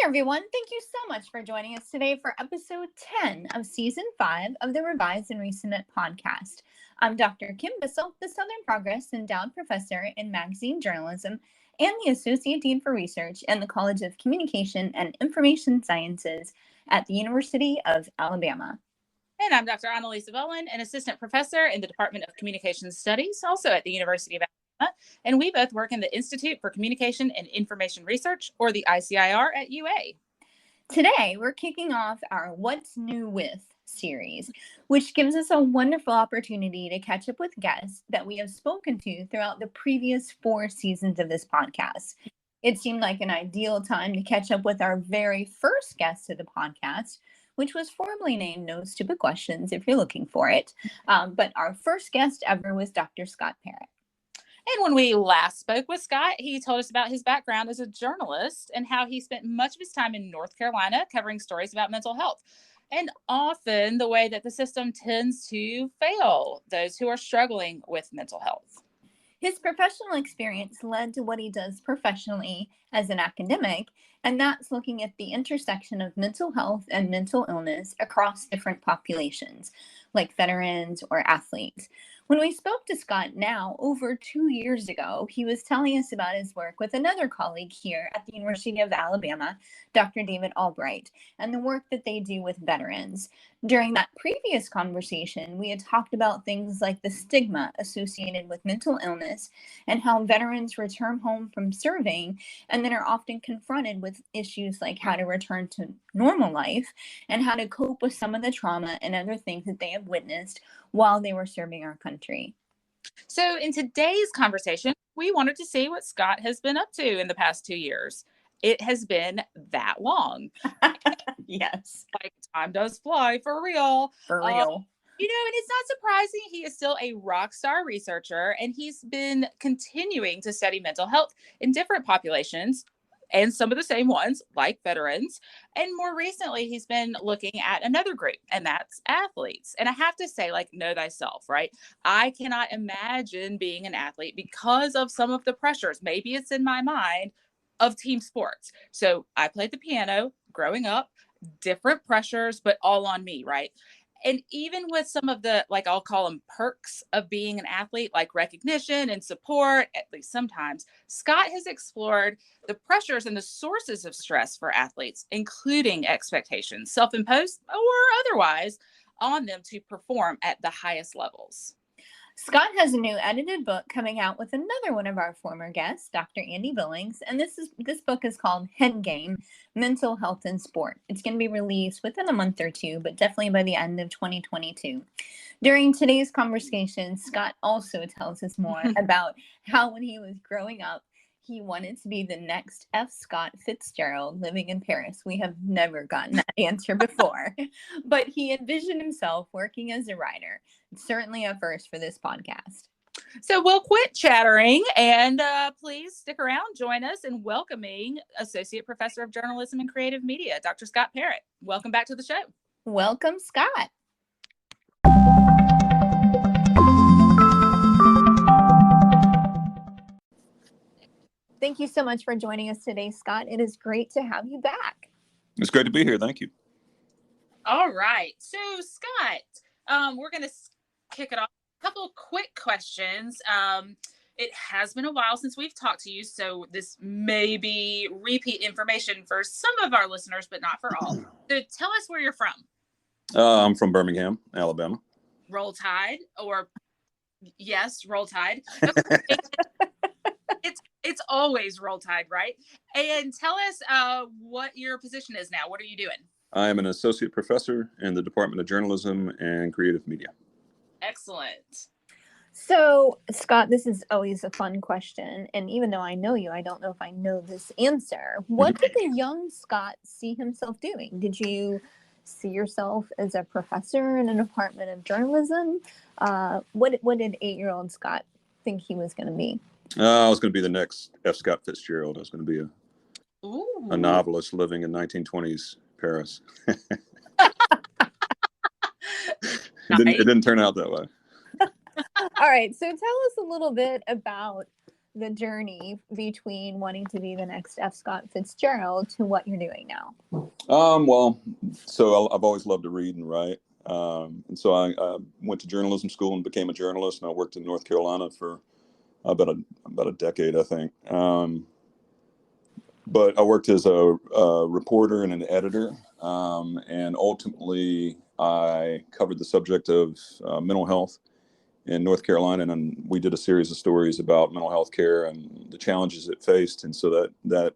everyone. Thank you so much for joining us today for episode 10 of season 5 of the Revise and Resubmit podcast. I'm Dr. Kim Bissell, the Southern Progress Endowed Professor in Magazine Journalism and the Associate Dean for Research in the College of Communication and Information Sciences at the University of Alabama. And I'm Dr. Annalisa Bowen, an assistant professor in the Department of Communication Studies, also at the University of Alabama. And we both work in the Institute for Communication and Information Research, or the ICIR, at UA. Today, we're kicking off our What's New With series, which gives us a wonderful opportunity to catch up with guests that we have spoken to throughout the previous 4 seasons of this podcast. It seemed like an ideal time to catch up with our very first guest of the podcast, which was formerly named No Stupid Questions, if you're looking for it. But our first guest ever was Dr. Scott Parrott. And when we last spoke with Scott, he told us about his background as a journalist and how he spent much of his time in North Carolina covering stories about mental health, and often the way that the system tends to fail those who are struggling with mental health. His professional experience led to what he does professionally as an academic, and that's looking at the intersection of mental health and mental illness across different populations, like veterans or athletes. When we spoke to Scott now over 2 years ago, he was telling us about his work with another colleague here at the University of Alabama, Dr. David Albright, and the work that they do with veterans. During that previous conversation, we had talked about things like the stigma associated with mental illness and how veterans return home from serving and then are often confronted with issues like how to return to normal life and how to cope with some of the trauma and other things that they have witnessed while they were serving our country. So in today's conversation, we wanted to see what Scott has been up to in the past 2 years. It has been that long. Yes. Like, time does fly, for real. For real. And it's not surprising. He is still a rock star researcher, and he's been continuing to study mental health in different populations, and some of the same ones, like veterans. And more recently, he's been looking at another group, and that's athletes. And I have to say, know thyself, right? I cannot imagine being an athlete because of some of the pressures. Maybe it's in my mind of team sports. So I played the piano growing up, different pressures, but all on me, right? And even with some of the, I'll call them perks of being an athlete, like recognition and support, at least sometimes, Scott has explored the pressures and the sources of stress for athletes, including expectations, self-imposed or otherwise, on them to perform at the highest levels. Scott has a new edited book coming out with another one of our former guests, Dr. Andy Billings, and this book is called Head Game: Mental Health in Sport. It's going to be released within a month or two, but definitely by the end of 2022. During today's conversation, Scott also tells us more about how when he was growing up, he wanted to be the next F. Scott Fitzgerald living in Paris. We have never gotten that answer before, but he envisioned himself working as a writer. It's certainly a first for this podcast. So we'll quit chattering and please stick around, join us in welcoming Associate Professor of Journalism and Creative Media, Dr. Scott Parrott. Welcome back to the show. Welcome, Scott. Thank you so much for joining us today, Scott. It is great to have you back. It's great to be here. Thank you. All right. So, Scott, we're going to kick it off. A couple quick questions. It has been a while since we've talked to you, so this may be repeat information for some of our listeners, but not for all. So tell us where you're from. I'm from Birmingham, Alabama. Roll Tide, or yes, Roll Tide. Okay. It's always Roll Tide, right? And tell us what your position is now. What are you doing? I am an associate professor in the Department of Journalism and Creative Media. Excellent. So, Scott, this is always a fun question. And even though I know you, I don't know if I know this answer. What did the young Scott see himself doing? Did you see yourself as a professor in a department of journalism? What did 8-year-old Scott think he was going to be? I was going to be the next F. Scott Fitzgerald. I was going to be a novelist living in 1920s Paris. It didn't turn out that way. All right. So tell us a little bit about the journey between wanting to be the next F. Scott Fitzgerald to what you're doing now? Well, so I've always loved to read and write. And so I went to journalism school and became a journalist, and I worked in North Carolina for about a decade, I think. But I worked as a reporter and an editor, and ultimately I covered the subject of mental health in North Carolina, and we did a series of stories about mental health care and the challenges it faced, and so that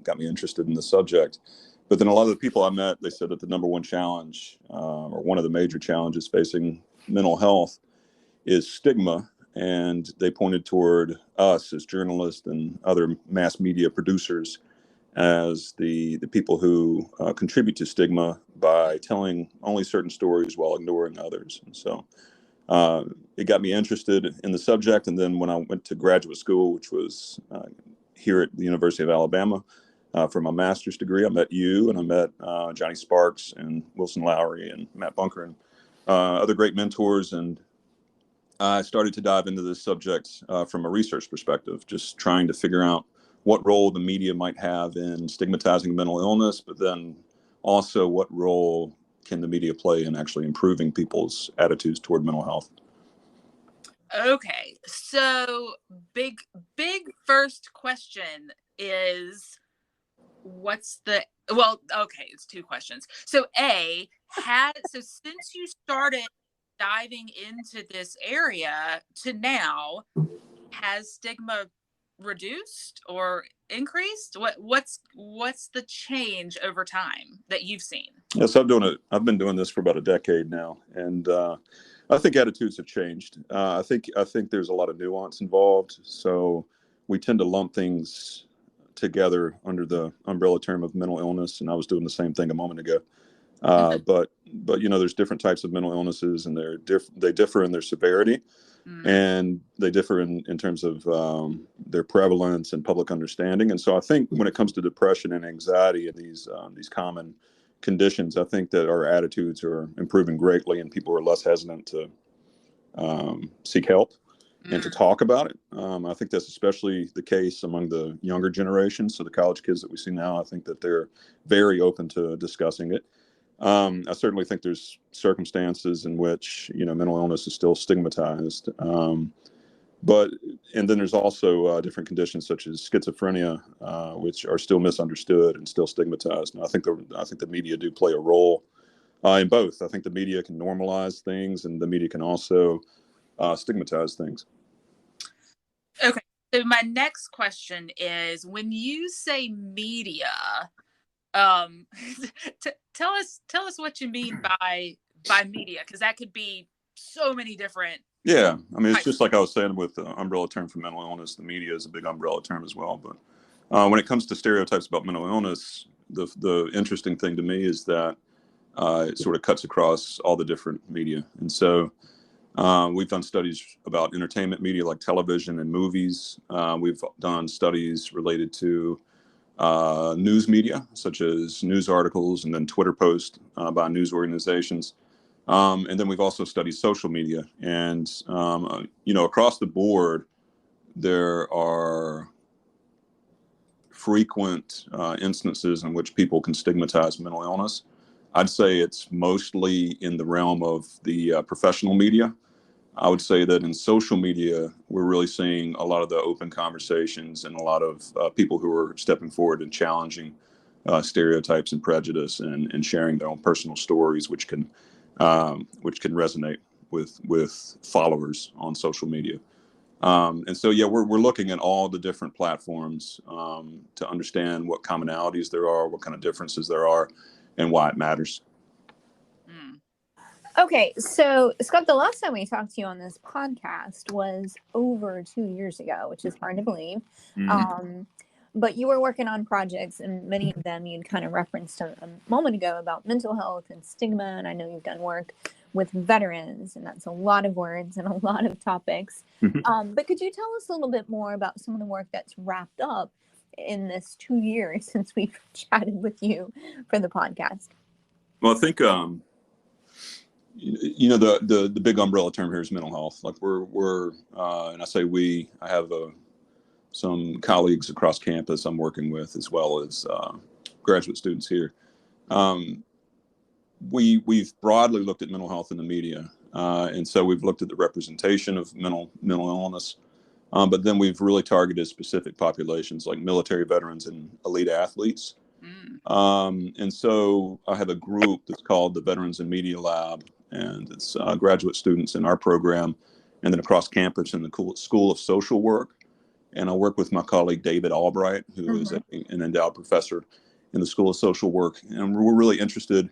got me interested in the subject. But then a lot of the people I met, they said that the number one challenge, or one of the major challenges facing mental health, is stigma, and they pointed toward us as journalists and other mass media producers as the people who contribute to stigma by telling only certain stories while ignoring others. And so it got me interested in the subject. And then when I went to graduate school, which was here at the University of Alabama, for my master's degree, I met you, and I met Johnny Sparks and Wilson Lowry and Matt Bunker and other great mentors. And I started to dive into this subject from a research perspective, just trying to figure out what role the media might have in stigmatizing mental illness, but then also what role can the media play in actually improving people's attitudes toward mental health. Okay, so big first question is, it's two questions. So since you started diving into this area to now, has stigma reduced or increased? What's the change over time that you've seen? Yes, I've been doing this for about a decade now, and I think attitudes have changed. I think there's a lot of nuance involved, so we tend to lump things together under the umbrella term of mental illness, and I was doing the same thing a moment ago. But there's different types of mental illnesses, and they differ in their severity, and they differ in terms of their prevalence and public understanding. And so I think when it comes to depression and anxiety and these common conditions, I think that our attitudes are improving greatly, and people are less hesitant to seek help and to talk about it. I think that's especially the case among the younger generation. So the college kids that we see now, I think that they're very open to discussing it. I certainly think there's circumstances in which mental illness is still stigmatized, and then there's also different conditions such as schizophrenia, which are still misunderstood and still stigmatized. And I think the media do play a role in both. I think the media can normalize things, and the media can also stigmatize things. Okay, so my next question is, when you say media, tell us what you mean by media, because that could be so many different. Yeah, I mean, it's just like I was saying with the umbrella term for mental illness. The media is a big umbrella term as well. But when it comes to stereotypes about mental illness, the interesting thing to me is that it sort of cuts across all the different media. And so we've done studies about entertainment media like television and movies. We've done studies related to news media, such as news articles and then Twitter posts by news organizations. And then we've also studied social media. And, across the board, there are frequent instances in which people can stigmatize mental illness. I'd say it's mostly in the realm of the professional media. I would say that in social media, we're really seeing a lot of the open conversations and a lot of people who are stepping forward and challenging stereotypes and prejudice and sharing their own personal stories, which can resonate with followers on social media. And so, we're looking at all the different platforms to understand what commonalities there are, what kind of differences there are, and why it matters. Okay, so Scott, the last time we talked to you on this podcast was over 2 years ago, which is hard to believe. But you were working on projects, and many of them you'd kind of referenced a moment ago about mental health and stigma. And I know you've done work with veterans, and that's a lot of words and a lot of topics. But could you tell us a little bit more about some of the work that's wrapped up in this 2 years since we've chatted with you for the podcast? Well, I think the big umbrella term here is mental health. Like we're and I say we. I have some colleagues across campus I'm working with, as well as graduate students here. We've broadly looked at mental health in the media, and so we've looked at the representation of mental illness, but then we've really targeted specific populations like military veterans and elite athletes. And so I have a group that's called the Veterans and Media Lab, and it's graduate students in our program, and then across campus in the School of Social Work. And I work with my colleague David Albright, who is an endowed professor in the School of Social Work, and we're really interested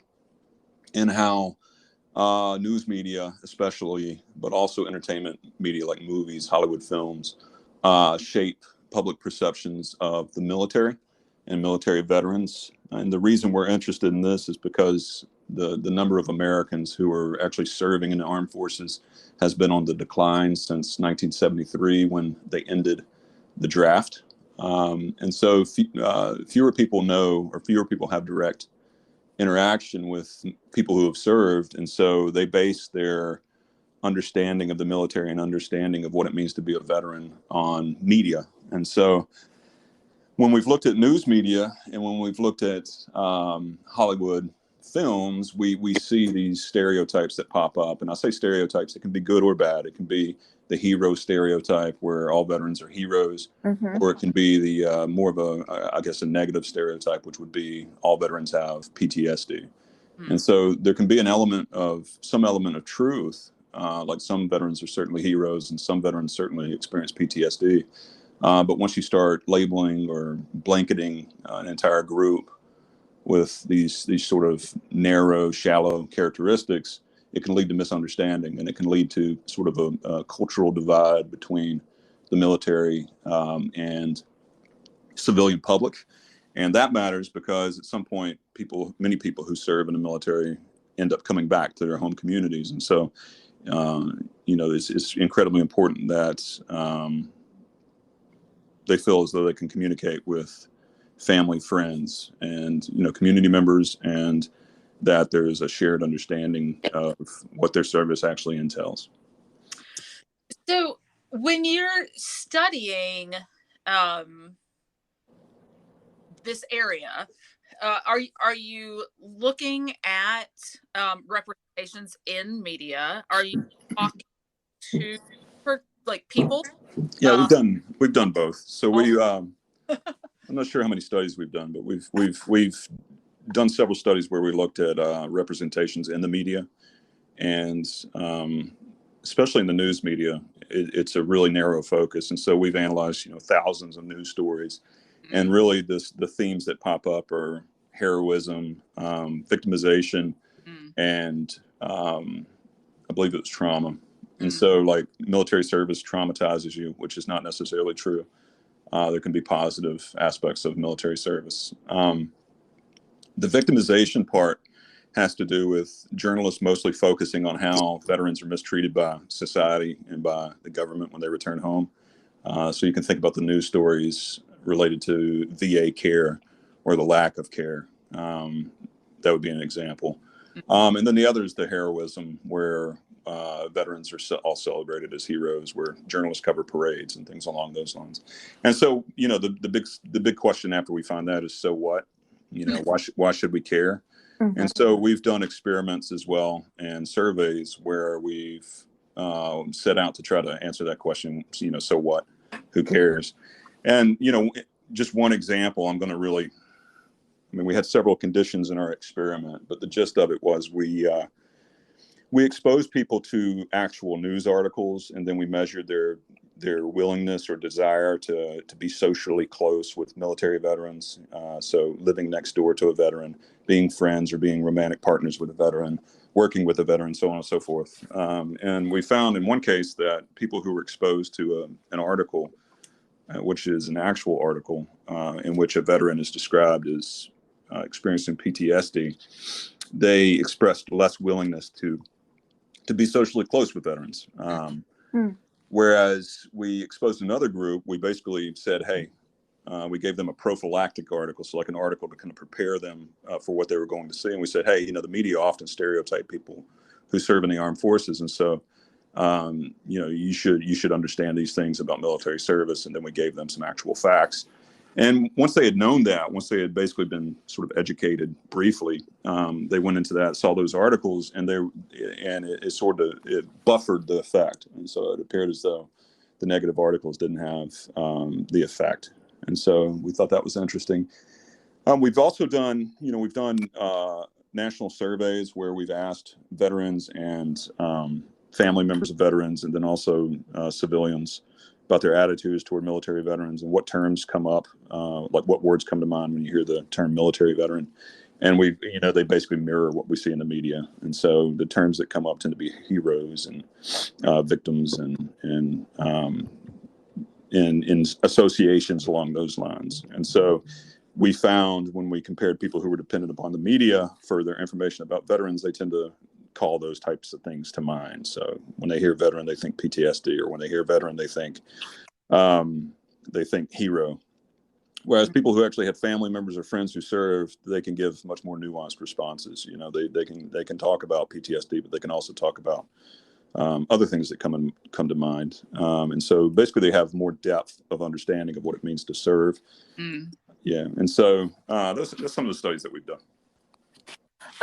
in how news media, especially, but also entertainment media like movies, Hollywood films, shape public perceptions of the military and military veterans. And the reason we're interested in this is because the number of Americans who are actually serving in the armed forces has been on the decline since 1973, when they ended the draft. And so fewer people know, or fewer people have direct interaction with people who have served. And so they base their understanding of the military and understanding of what it means to be a veteran on media. And so when we've looked at news media and when we've looked at Hollywood films, we see these stereotypes that pop up. And I say stereotypes, it can be good or bad. It can be the hero stereotype where all veterans are heroes, or it can be the more of a negative stereotype, which would be all veterans have PTSD. And so there can be some element of truth, like some veterans are certainly heroes and some veterans certainly experience PTSD. But once you start labeling or blanketing an entire group with these sort of narrow, shallow characteristics, it can lead to misunderstanding, and it can lead to sort of a cultural divide between the military and civilian public. And that matters because at some point, many people who serve in the military end up coming back to their home communities. And so, it's incredibly important that they feel as though they can communicate with family, friends, and community members, and that there's a shared understanding of what their service actually entails. So when you're studying this area, are you looking at representations in media? Are you talking to people? Yeah, we've done both. So I'm not sure how many studies we've done, but we've done several studies where we looked at representations in the media, and especially in the news media, it's a really narrow focus. And so we've analyzed thousands of news stories, and really the themes that pop up are heroism, victimization, and I believe it was trauma. And so, like, military service traumatizes you, which is not necessarily true. There can be positive aspects of military service. The victimization part has to do with journalists mostly focusing on how veterans are mistreated by society and by the government when they return home. So you can think about the news stories related to VA care or the lack of care. That would be an example. And then the other is the heroism, where veterans are all celebrated as heroes, where journalists cover parades and things along those lines. And so, the big question after we find that is, so what? Why should we care? And so we've done experiments as well and surveys where we've set out to try to answer that question. So what? Who cares? And just one example, we had several conditions in our experiment, but the gist of it was we exposed people to actual news articles, and then we measured their willingness or desire to be socially close with military veterans. So living next door to a veteran, being friends or being romantic partners with a veteran, working with a veteran, so on and so forth. And we found in one case that people who were exposed to an article, which is an actual article in which a veteran is described as experiencing PTSD, they expressed less willingness to be socially close with veterans. Whereas we exposed another group, we basically said, hey, we gave them a prophylactic article, so like an article to kind of prepare them for what they were going to see. And we said, hey, the media often stereotype people who serve in the armed forces. And so You should understand these things about military service. And then we gave them some actual facts. And once they had known that, once they had basically been sort of educated briefly, they went into that, saw those articles, and it buffered the effect. And so it appeared as though the negative articles didn't have the effect. And so we thought that was interesting. We've also done, national surveys where we've asked veterans and family members of veterans, and then also civilians, about their attitudes toward military veterans and what terms come up, like what words come to mind when you hear the term military veteran. And they basically mirror what we see in the media. And so the terms that come up tend to be heroes and victims and in associations along those lines. And so we found when we compared people who were dependent upon the media for their information about veterans, they tend to call those types of things to mind. So when they hear veteran, they think PTSD, or when they hear veteran, they think hero. Whereas people who actually have family members or friends who served, they can give much more nuanced responses. They can talk about PTSD, but they can also talk about other things that come to mind. And so basically they have more depth of understanding of what it means to serve. Yeah. And so that's some of the studies that we've done.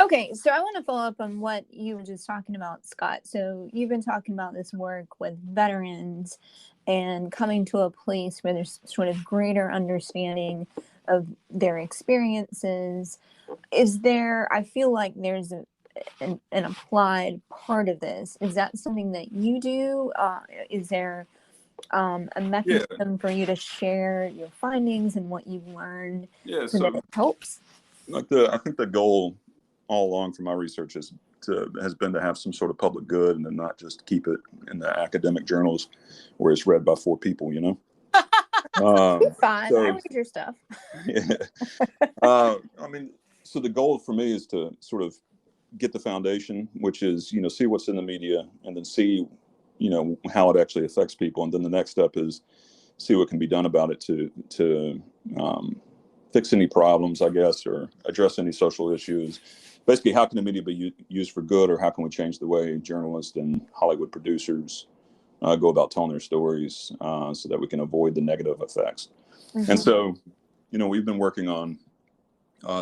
Okay, so I want to follow up on what you were just talking about, Scott. So you've been talking about this work with veterans and coming to a place where there's sort of greater understanding of their experiences. I feel like there's an applied part of this. Is that something that you do? Is there a mechanism for you to share your findings and what you've learned so that it helps? I think the goal all along for my research has been to have some sort of public good, and then not just keep it in the academic journals where it's read by 4 people, You're fine. I read your stuff. So the goal for me is to sort of get the foundation, which is, see what's in the media, and then see, how it actually affects people. And then the next step is see what can be done about it to fix any problems, I guess, or address any social issues. Basically, how can the media be used for good, or how can we change the way journalists and Hollywood producers go about telling their stories so that we can avoid the negative effects? Mm-hmm. And so, we've been working on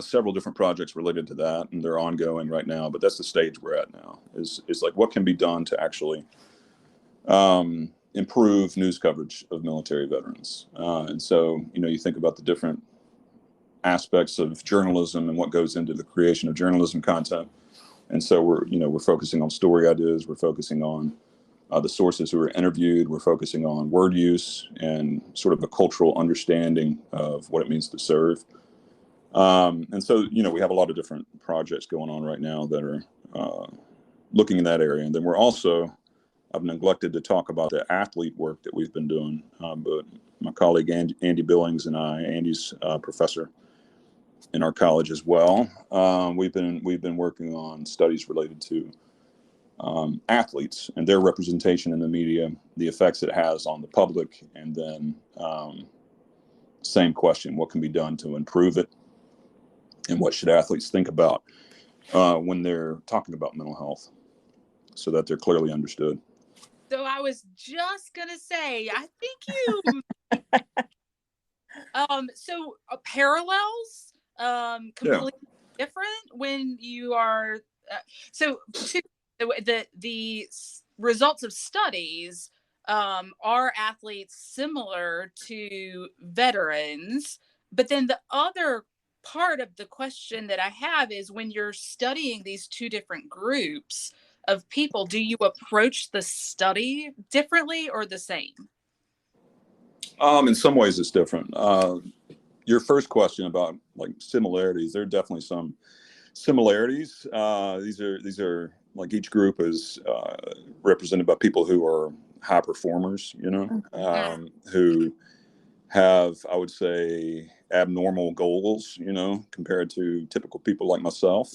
several different projects related to that, and they're ongoing right now, but that's the stage we're at now, is like what can be done to actually improve news coverage of military veterans. And so, you think about the different aspects of journalism and what goes into the creation of journalism content. And so we're focusing on story ideas. We're focusing on the sources who are interviewed. We're focusing on word use and sort of a cultural understanding of what it means to serve. And so, we have a lot of different projects going on right now that are looking in that area. And then I've neglected to talk about the athlete work that we've been doing, but my colleague Andy Billings and Andy's professor in our college as well. We've been working on studies related to athletes and their representation in the media, the effects it has on the public, and then same question: what can be done to improve it, and what should athletes think about when they're talking about mental health, so that they're clearly understood. So I was just gonna say, I think you so parallels completely different when you are the results of studies. Are athletes similar to veterans? But then the other part of the question that I have is, when you're studying these 2 different groups of people, do you approach the study differently or the same? In some ways it's different. Your first question about like similarities, there are definitely some similarities. These are like, each group is represented by people who are high performers, who have, I would say, abnormal goals, compared to typical people like myself.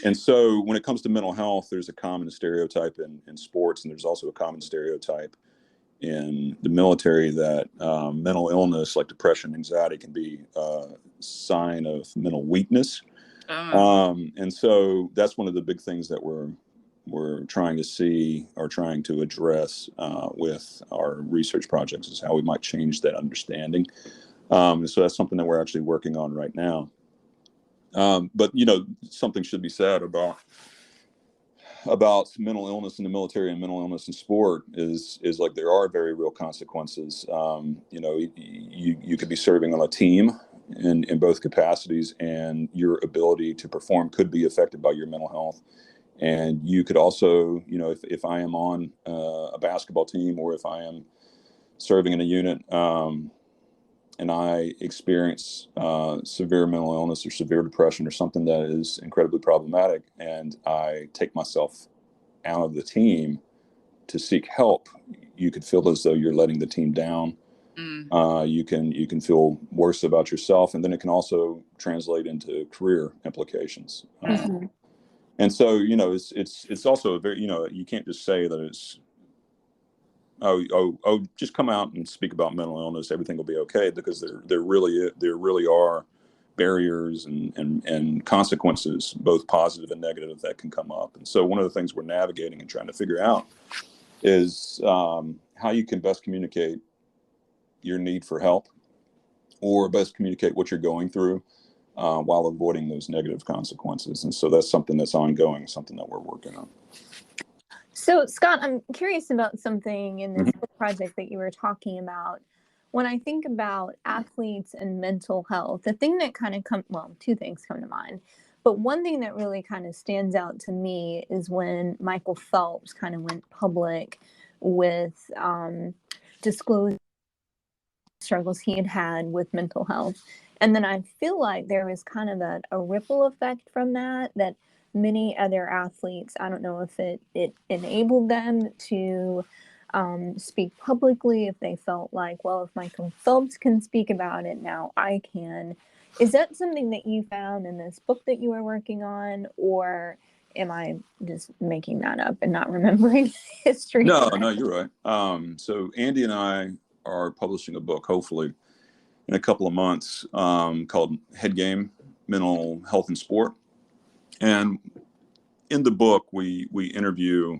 And so when it comes to mental health, there's a common stereotype in sports, and there's also a common stereotype in the military that mental illness like depression, anxiety can be a sign of mental weakness. And so that's one of the big things that we're we're trying to see or trying to address with our research projects is how we might change that understanding. So that's something that we're actually working on right now. But something should be said about mental illness in the military and mental illness in sport is like there are very real consequences. You could be serving on a team in both capacities, and your ability to perform could be affected by your mental health. And you could also, if I am on a basketball team, or if I am serving in a unit, and I experience severe mental illness or severe depression or something that is incredibly problematic, and I take myself out of the team to seek help, you could feel as though you're letting the team down. You can feel worse about yourself, and then it can also translate into career implications. Mm-hmm. And so, it's also a very, you can't just say that it's, just come out and speak about mental illness, everything will be okay, because there really are barriers and consequences, both positive and negative, that can come up. And so one of the things we're navigating and trying to figure out is how you can best communicate your need for help, or best communicate what you're going through while avoiding those negative consequences. And so that's something that's ongoing, something that we're working on. So, Scott, I'm curious about something in this Mm-hmm. project that you were talking about. When I think about athletes and mental health, the thing that kind of two things come to mind. But one thing that really kind of stands out to me is when Michael Phelps kind of went public with disclosing struggles he had had with mental health. And then I feel like there was kind of a ripple effect from that many other athletes, I don't know if it enabled them to speak publicly, if they felt like, well, if Michael Phelps can speak about it, now I can. Is that something that you found in this book that you were working on, or am I just making that up and not remembering history? No, you're right. So Andy and I are publishing a book, hopefully in a couple of months, called Head Game: Mental Health in Sport. And in the book, we interview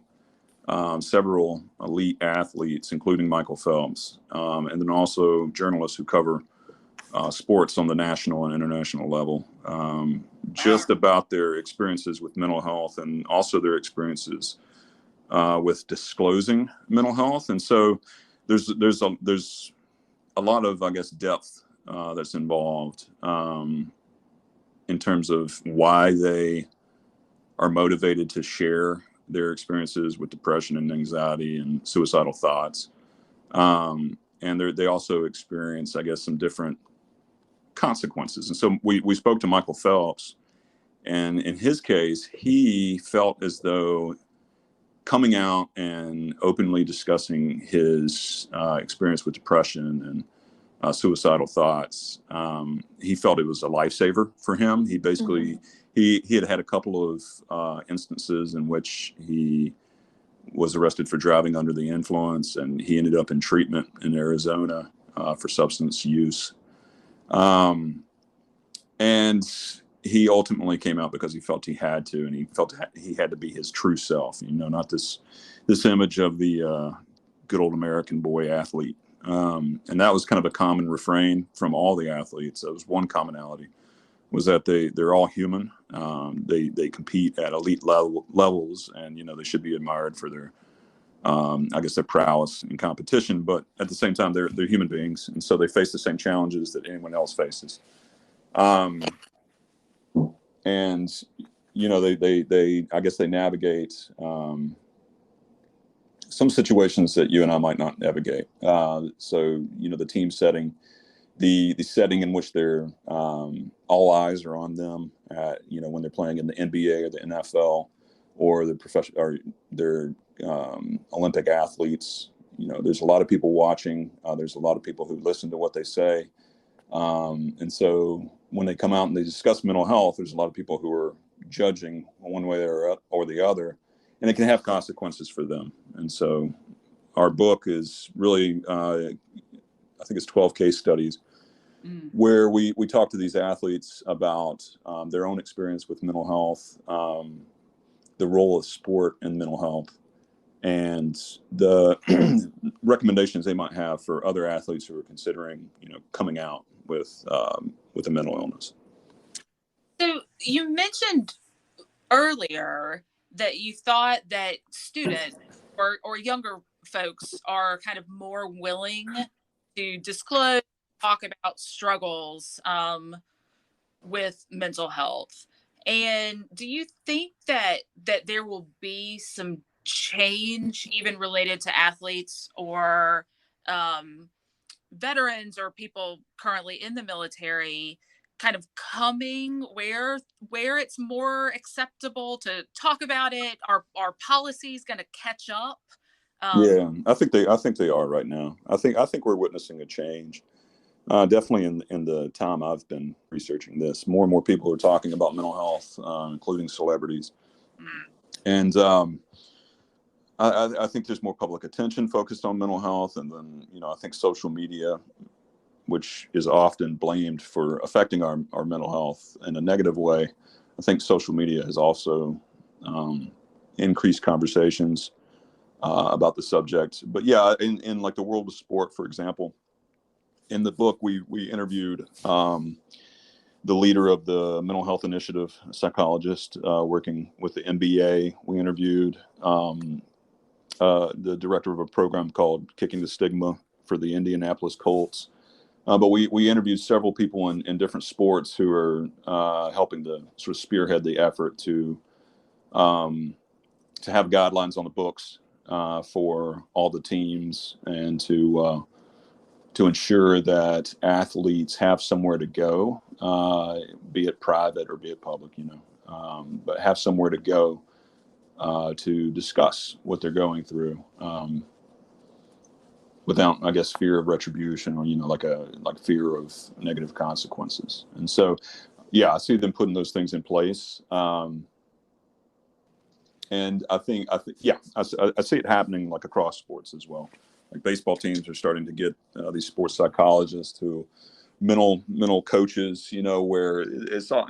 several elite athletes, including Michael Phelps, and then also journalists who cover sports on the national and international level, just about their experiences with mental health, and also their experiences with disclosing mental health. And so there's a lot of, I guess, depth that's involved in terms of why they are motivated to share their experiences with depression and anxiety and suicidal thoughts. And they also experience, I guess, some different consequences. And so we spoke to Michael Phelps, and in his case, he felt as though coming out and openly discussing his experience with depression and suicidal thoughts, he felt it was a lifesaver for him. He basically, he had a couple of instances in which he was arrested for driving under the influence, and he ended up in treatment in Arizona for substance use. And he ultimately came out because he felt he had to, and he felt he had to be his true self, not this image of the good old American boy athlete. And that was kind of a common refrain from all the athletes. That was one commonality, was that they're all human. They compete at elite levels, and they should be admired for their I guess their prowess in competition. But at the same time, they're human beings, and so they face the same challenges that anyone else faces. And they I guess they navigate some situations that you and I might not navigate. So the team setting, the setting in which they're all eyes are on them at, when they're playing in the NBA or the NFL or the professional or their Olympic athletes. There's a lot of people watching. There's a lot of people who listen to what they say. And so when they come out and they discuss mental health, there's a lot of people who are judging one way or the other, and it can have consequences for them. And so our book is really, I think it's 12 case studies where we talk to these athletes about their own experience with mental health, the role of sport in mental health and the recommendations they might have for other athletes who are considering, coming out with a mental illness. So you mentioned earlier that you thought that students or younger folks are kind of more willing to disclose, talk about struggles with mental health. And do you think that there will be some change even related to athletes or veterans or people currently in the military kind of coming where it's more acceptable to talk about it? Are policies going to catch up? Yeah, I think they are right now. I think we're witnessing a change. Definitely in the time I've been researching this, more and more people are talking about mental health, including celebrities. And I think there's more public attention focused on mental health. And then, I think social media, which is often blamed for affecting our mental health in a negative way, I think social media has also increased conversations about the subject. But yeah, in like the world of sport, for example, in the book, we interviewed the leader of the mental health initiative, a psychologist working with the NBA. We interviewed the director of a program called Kicking the Stigma for the Indianapolis Colts. But we interviewed several people in different sports who are helping to sort of spearhead the effort to have guidelines on the books for all the teams and to ensure that athletes have somewhere to go, be it private or be it public, but have somewhere to go to discuss what they're going through without, I guess, fear of retribution or, like fear of negative consequences. And so, yeah, I see them putting those things in place. And I think, yeah, I see it happening like across sports as well. Like baseball teams are starting to get these sports psychologists who mental coaches, where it's all,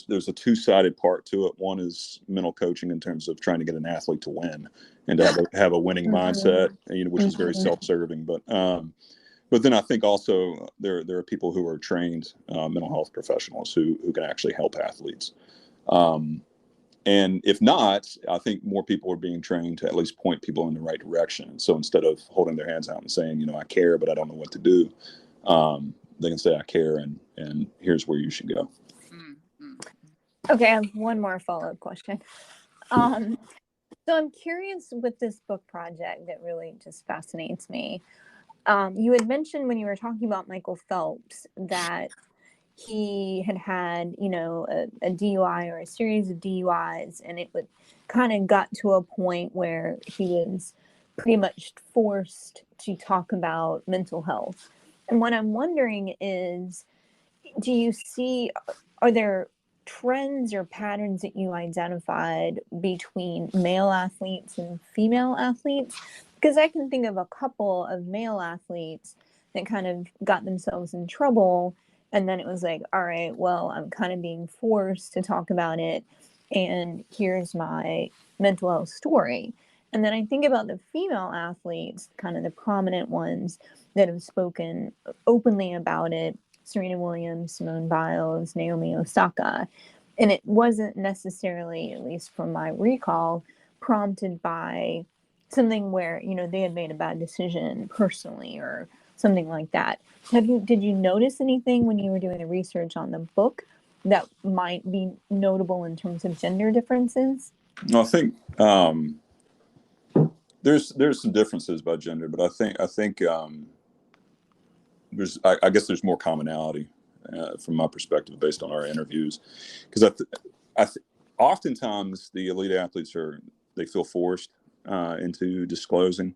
there's a two-sided part to it. One is mental coaching in terms of trying to get an athlete to win and to have a winning mindset, which is very self-serving. But then I think also there are people who are trained mental health professionals who can actually help athletes. And if not, I think more people are being trained to at least point people in the right direction. So instead of holding their hands out and saying, I care, but I don't know what to do, they can say, I care, and here's where you should go. Okay, I have one more follow-up question. So I'm curious with this book project that really just fascinates me. You had mentioned when you were talking about Michael Phelps that he had, a DUI or a series of DUIs, and it would kind of got to a point where he was pretty much forced to talk about mental health. And what I'm wondering is, are there trends or patterns that you identified between male athletes and female athletes? Because I can think of a couple of male athletes that kind of got themselves in trouble. And then it was like, all right, well, I'm kind of being forced to talk about it. And here's my mental health story. And then I think about the female athletes, kind of the prominent ones that have spoken openly about it: Serena Williams, Simone Biles, Naomi Osaka. And it wasn't necessarily, at least from my recall, prompted by something where, they had made a bad decision personally or something like that. Did you notice anything when you were doing the research on the book that might be notable in terms of gender differences? I think there's some differences by gender, but I think I guess there's more commonality from my perspective based on our interviews, because oftentimes the elite athletes they feel forced into disclosing,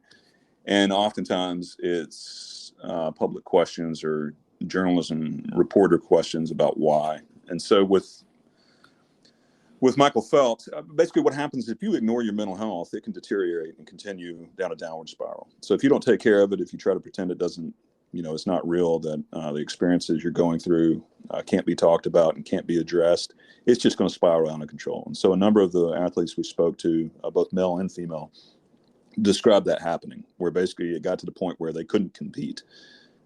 and oftentimes it's public questions or journalism reporter questions about why. And so with Michael Phelps, basically what happens if you ignore your mental health, it can deteriorate and continue down a downward spiral. So if you don't take care of it, if you try to pretend it doesn't it's not real, that the experiences you're going through can't be talked about and can't be addressed, it's just going to spiral out of control. And so a number of the athletes we spoke to, both male and female, described that happening, where basically it got to the point where they couldn't compete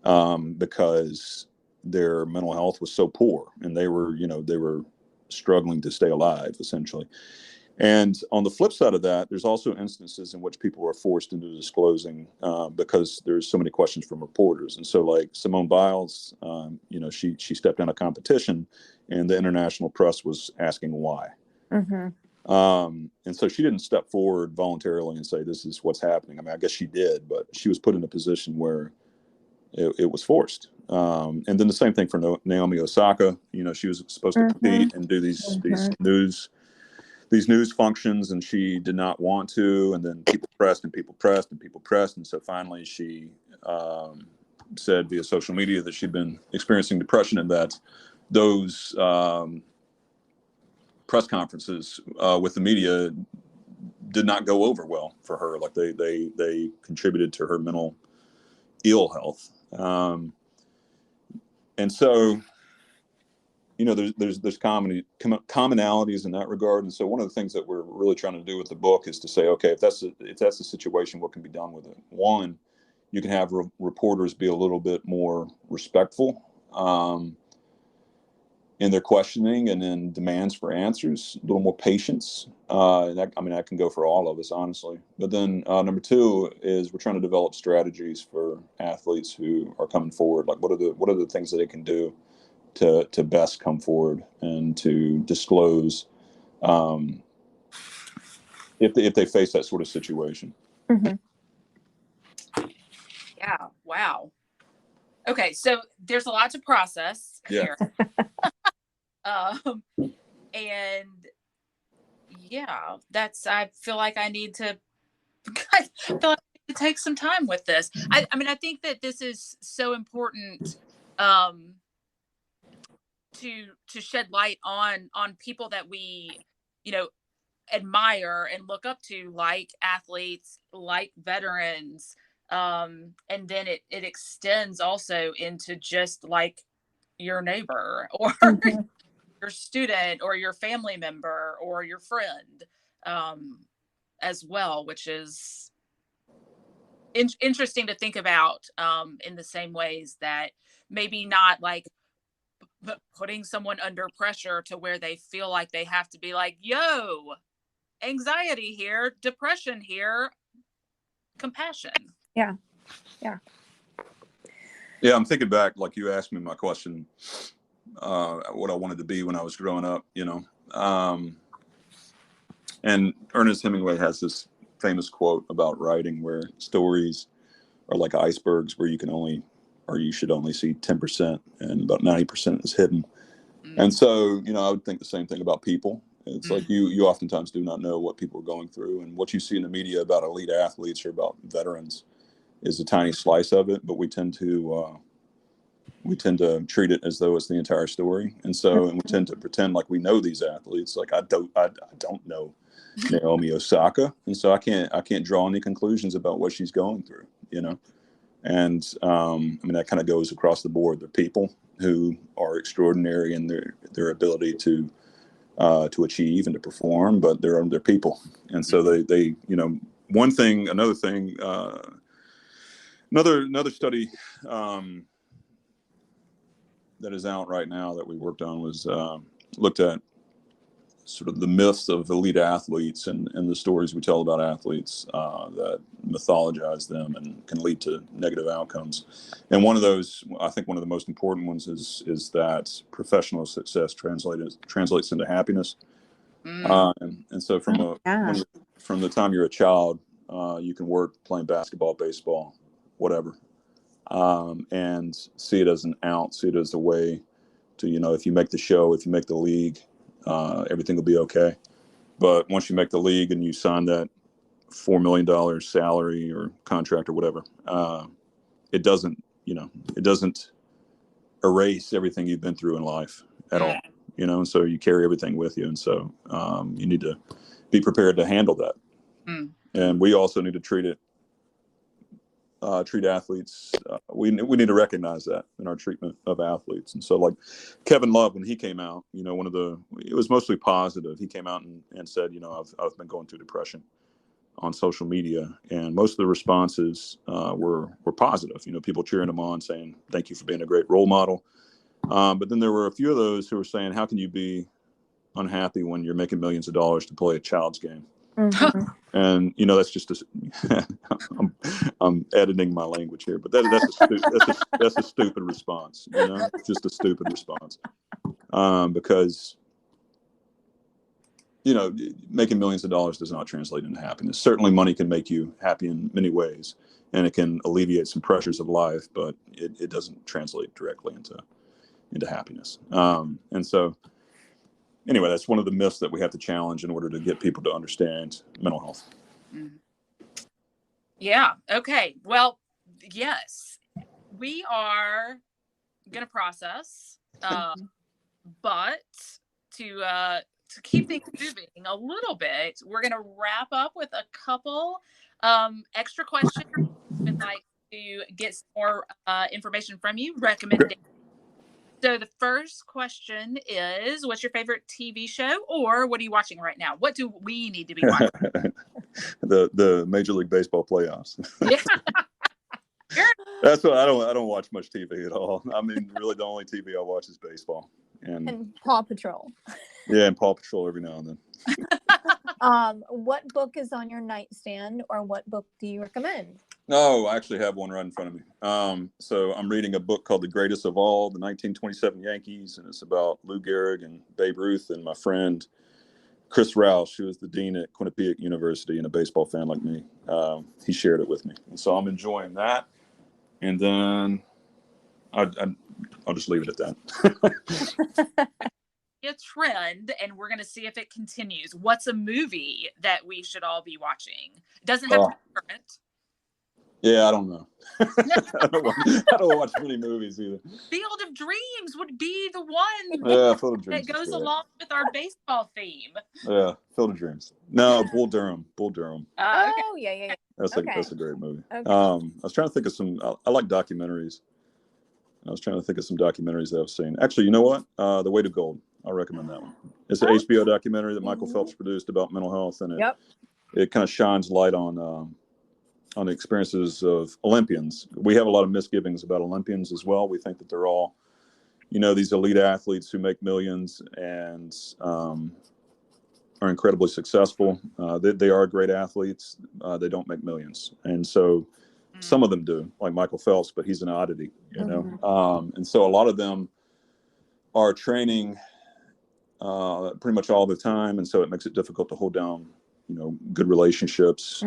because their mental health was so poor, and they were struggling to stay alive, essentially. And on the flip side of that, there's also instances in which people are forced into disclosing because there's so many questions from reporters. And so, like Simone Biles, she stepped down a competition, and the international press was asking why. Mm-hmm. And so she didn't step forward voluntarily and say, this is what's happening. I mean, I guess she did, but she was put in a position where it was forced. And then the same thing for Naomi Osaka. She was supposed to compete and do these news functions, and she did not want to. And then people pressed. And so finally she said via social media that she'd been experiencing depression, and that those press conferences with the media did not go over well for her. Like they contributed to her mental ill health. And so, there's commonalities in that regard. And so one of the things that we're really trying to do with the book is to say, okay, if that's the situation, what can be done with it? One, you can have reporters be a little bit more respectful in their questioning and in demands for answers, a little more patience. That can go for all of us, honestly. But then number two is we're trying to develop strategies for athletes who are coming forward. Like what are the things that they can do to best come forward and to disclose if they face that sort of situation. Mm-hmm. Yeah. Wow. Okay. So there's a lot to process here. And yeah, I feel like I need to take some time with this. I think that this is so important to shed light on people that we, admire and look up to, like athletes, like veterans. And then it extends also into just like your neighbor or your student or your family member or your friend as well, which is interesting to think about in the same ways that maybe not like putting someone under pressure to where they feel like they have to be like, yo, anxiety here, depression here, compassion. Yeah. I'm thinking back, like you asked me my question, what I wanted to be when I was growing up, and Ernest Hemingway has this famous quote about writing where stories are like icebergs where you should only see 10% and about 90% is hidden. And so, I would think the same thing about people. It's like you oftentimes do not know what people are going through, and what you see in the media about elite athletes or about veterans is a tiny slice of it, but we tend to treat it as though it's the entire story. And we tend to pretend like we know these athletes. Like I don't know Naomi Osaka, and so I can't draw any conclusions about what she's going through, And that kind of goes across the board. They're people who are extraordinary in their ability to achieve and to perform, but they're people. And so they another thing, another study that is out right now that we worked on was looked at sort of the myths of elite athletes and the stories we tell about athletes that mythologize them and can lead to negative outcomes. And one of those, I think one of the most important ones is that professional success translates into happiness. And so from the time you're a child, you can work playing basketball, baseball, whatever, and see it as an out, see it as a way to, if you make the show, if you make the league, everything will be okay. But once you make the league and you sign that $4 million salary or contract or whatever, it doesn't erase everything you've been through in life at all, and so you carry everything with you. And so you need to be prepared to handle that. And we also need to treat it treat athletes. We need to recognize that in our treatment of athletes. And so, like Kevin Love, when he came out, it was mostly positive. He came out and said, I've been going through depression on social media, and most of the responses were positive. People cheering him on, saying thank you for being a great role model. But then there were a few of those who were saying, how can you be unhappy when you're making millions of dollars to play a child's game? Mhm. And that's just I'm editing my language here, but that's a stupid response. Just a stupid response, because making millions of dollars does not translate into happiness. Certainly, money can make you happy in many ways, and it can alleviate some pressures of life, but it doesn't translate directly into happiness. And so, anyway, that's one of the myths that we have to challenge in order to get people to understand mental health. Yeah. Okay. Well, yes, we are going to process, but to keep things moving a little bit, we're going to wrap up with a couple extra questions. I'd like to get some more information from you, recommendations. So the first question is, what's your favorite TV show, or what are you watching right now? What do we need to be watching? the Major League Baseball playoffs. Yeah. That's what I don't watch much TV at all. I mean, really, the only TV I watch is baseball And Paw Patrol. Yeah, and Paw Patrol every now and then. What book is on your nightstand, or what book do you recommend? No, I actually have one right in front of me. So I'm reading a book called The Greatest of All, the 1927 Yankees, and it's about Lou Gehrig and Babe Ruth, and my friend Chris Roush, who is the dean at Quinnipiac University and a baseball fan like me. He shared it with me, and so I'm enjoying that. And then I'll just leave it at that. A trend, and we're going to see if it continues. What's a movie that we should all be watching? It doesn't have to be current. Yeah, I don't know. I don't watch many movies either. Field of Dreams would be the one Field of Dreams that goes along with our baseball theme. Yeah, Field of Dreams. No, Bull Durham. Okay. Oh, yeah. That's a great movie. Okay. I was trying to think of some. I like documentaries. I was trying to think of some documentaries that I've seen. Actually, you know what? The Weight of Gold. I'll recommend that one. It's an HBO documentary that Michael Phelps produced about mental health, and it kind of shines light on the experiences of Olympians. We have a lot of misgivings about Olympians as well. We think that they're all, these elite athletes who make millions and are incredibly successful. They are great athletes. They don't make millions. And so some of them do, like Michael Phelps, but he's an oddity, and so a lot of them are training pretty much all the time. And so it makes it difficult to hold down, good relationships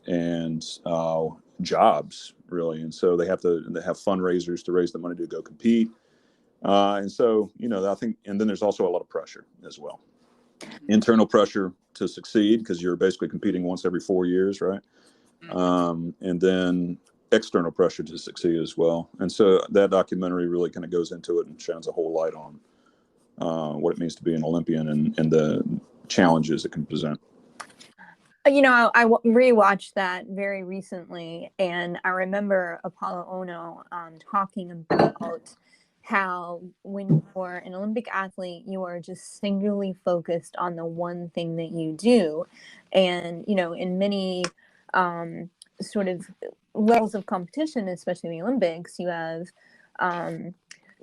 and jobs, really. And so they have fundraisers to raise the money to go compete. And so, I think, and then there's also a lot of pressure as well. Internal pressure to succeed, because you're basically competing once every 4 years, right? And then external pressure to succeed as well. And so that documentary really kind of goes into it and shines a whole light on what it means to be an Olympian and the challenges it can present. I rewatched that very recently, and I remember Apollo Ono talking about how when you're an Olympic athlete, you are just singularly focused on the one thing that you do. And, in many sort of levels of competition, especially the Olympics, you have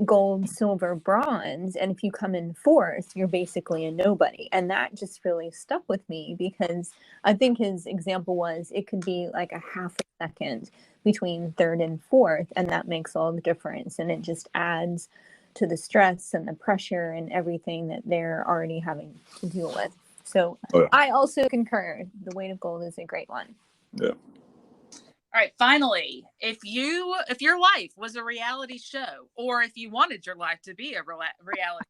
gold, silver, bronze, and if you come in fourth, you're basically a nobody. And that just really stuck with me, because I think his example was it could be like a half a second between third and fourth, and that makes all the difference, and it just adds to the stress and the pressure and everything that they're already having to deal with. So I also concur. The Weight of Gold is a great one. Yeah. All right, finally, if your life was a reality show, or if you wanted your life to be a reality,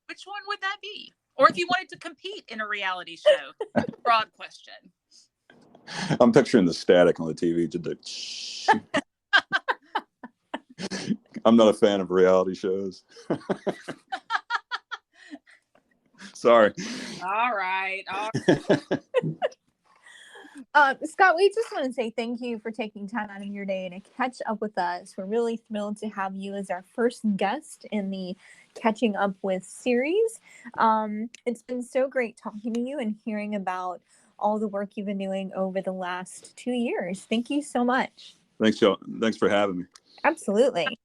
which one would that be? Or if you wanted to compete in a reality show? Broad question. I'm picturing the static on the TV. I'm not a fan of reality shows. Sorry. All right. Scott, we just want to say thank you for taking time out of your day to catch up with us. We're really thrilled to have you as our first guest in the Catching Up With series. It's been so great talking to you and hearing about all the work you've been doing over the last 2 years. Thank you so much. Thanks, y'all. Thanks for having me. Absolutely.